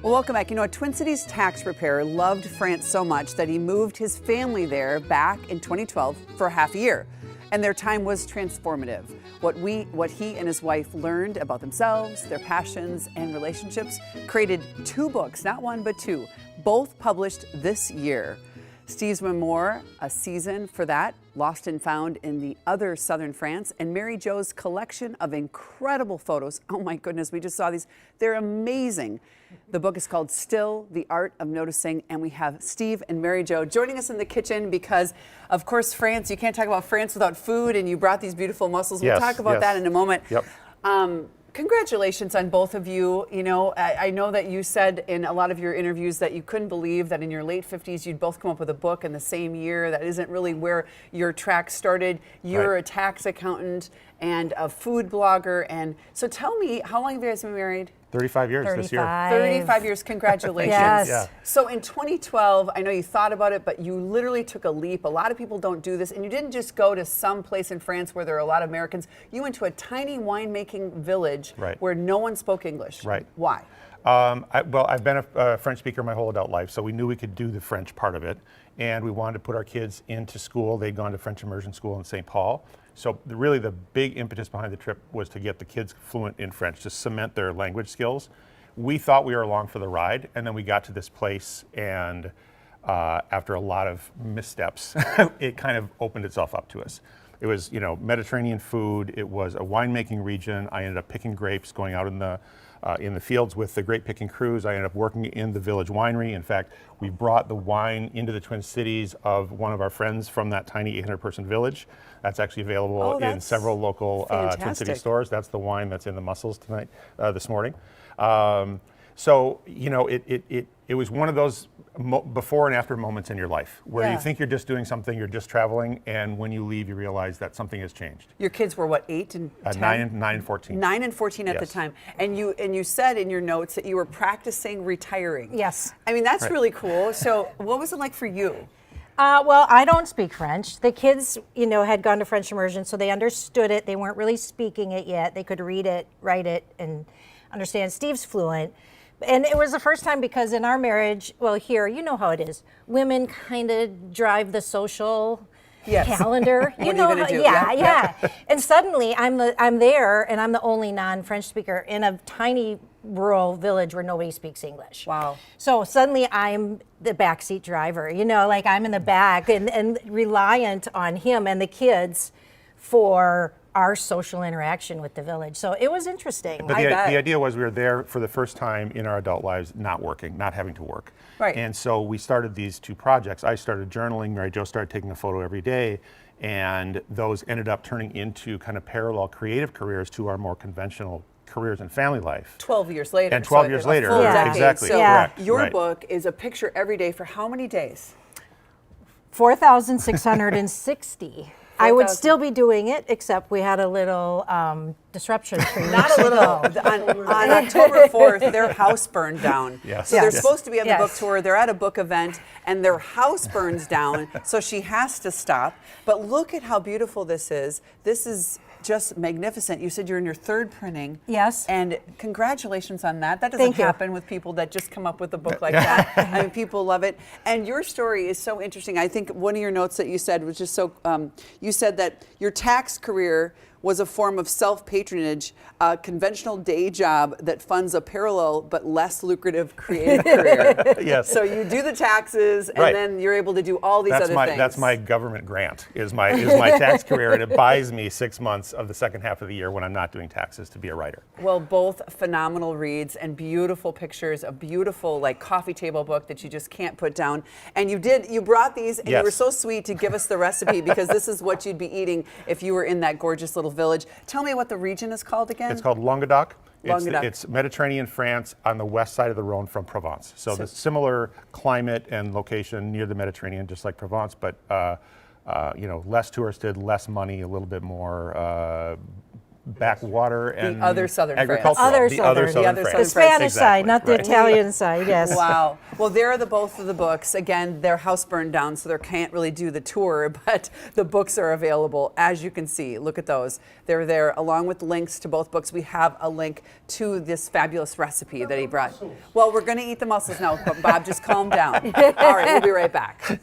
Well, welcome back. You know, a Twin Cities tax preparer loved France so much that he moved his family there back in 2012 for half a year. And their time was transformative. What he and his wife learned about themselves, their passions, and relationships created 2 books, not 1, but 2, both published this year. Steve's memoir, A Season for That, Lost and Found in the Other Southern France, and Mary Jo's collection of incredible photos. Oh my goodness, we just saw these. They're amazing. The book is called Still, The Art of Noticing, and we have Steve and Mary Jo joining us in the kitchen because, of course, France, you can't talk about France without food, and you brought these beautiful mussels. We'll talk about that in a moment. Yep. Congratulations on both of you. You know, I know that you said in a lot of your interviews that you couldn't believe that in your late 50s you'd both come up with a book in the same year. That isn't really where your track started. You're a tax accountant and a food blogger. And so tell me, how long have you guys been married? 35 years this year. 35 years, congratulations. Yes. Yeah. So in 2012, I know you thought about it, but you literally took a leap. A lot of people don't do this. And you didn't just go to some place in France where there are a lot of Americans. You went to a tiny winemaking village where no one spoke English. Right. Why? Well, I've been a French speaker my whole adult life, so we knew we could do the French part of it. And we wanted to put our kids into school. They'd gone to French immersion school in St. Paul. So really the big impetus behind the trip was to get the kids fluent in French, to cement their language skills. We thought we were along for the ride, and then we got to this place, and after a lot of missteps, it kind of opened itself up to us. It was, you know, Mediterranean food. It was a winemaking region. I ended up picking grapes, going out in the fields with the grape picking crews. I ended up working in the village winery. In fact, we brought the wine into the Twin Cities of one of our friends from that tiny 800-person village. That's actually available in several local Twin Cities stores. That's the wine that's in the mussels tonight, this morning. So, you know, it was one of those before and after moments in your life where you think you're just doing something, you're just traveling, and when you leave, you realize that something has changed. Your kids were what, 8 and 10? 9 and 14. 9 and 14 at the time. And you said in your notes that you were practicing retiring. Yes. I mean, that's really cool. So what was it like for you? Well, I don't speak French. The kids, you know, had gone to French immersion, so they understood it. They weren't really speaking it yet. They could read it, write it, and understand. Steve's fluent. And it was the first time because in our marriage, well, here, you know how it is. Women kind of drive the social calendar. You know, what are you gonna do? Yeah. And suddenly I'm there and I'm the only non-French speaker in a tiny rural village where nobody speaks English. Wow. So suddenly I'm the backseat driver, you know, like I'm in the back and reliant on him and the kids for our social interaction with the village. So it was interesting. But the idea was we were there for the first time in our adult lives, not working, not having to work. Right. And so we started these 2 projects. I started journaling, Mary Jo started taking a photo every day, and those ended up turning into kind of parallel creative careers to our more conventional careers and family life. 12 years later. And 12 years later, exactly. So correct. your book is a picture every day for how many days? 4,660. I would still be doing it, except we had a little disruption. Not a little. On October 4th, their house burned down. Yes. So they're supposed to be on the book tour. They're at a book event, and their house burns down, so she has to stop. But look at how beautiful this is. This is just magnificent. You said you're in your 3rd printing. Yes. And congratulations on that. That doesn't happen with people that just come up with a book like that. I mean, people love it. And your story is so interesting. I think one of your notes that you said was just so, you said that your tax career was a form of self-patronage, a conventional day job that funds a parallel but less lucrative creative career. Yes. So you do the taxes, and then you're able to do all these other things. That's my government grant, is my tax career, and it buys me 6 months of the second half of the year when I'm not doing taxes to be a writer. Well, both phenomenal reads and beautiful pictures, a beautiful like coffee table book that you just can't put down. And you brought these, and you were so sweet to give us the recipe because this is what you'd be eating if you were in that gorgeous little village. Tell me what the region is called again. It's called Languedoc. Languedoc. It's Mediterranean France on the west side of the Rhone from Provence. So the similar climate and location near the Mediterranean, just like Provence, but you know, less touristed, less money, a little bit more backwater and other southern France. agricultural. Other the other southern. southern The other France. The southern Spanish side, not the right. Italian side, yes. Wow. Well, there are the both of the books. Again, their house burned down, so they can't really do the tour, but the books are available, as you can see. Look at those. They're there, along with links to both books. We have a link to this fabulous recipe that he brought. Well, we're going to eat the mussels now, but Bob, just calm down. All right, we'll be right back.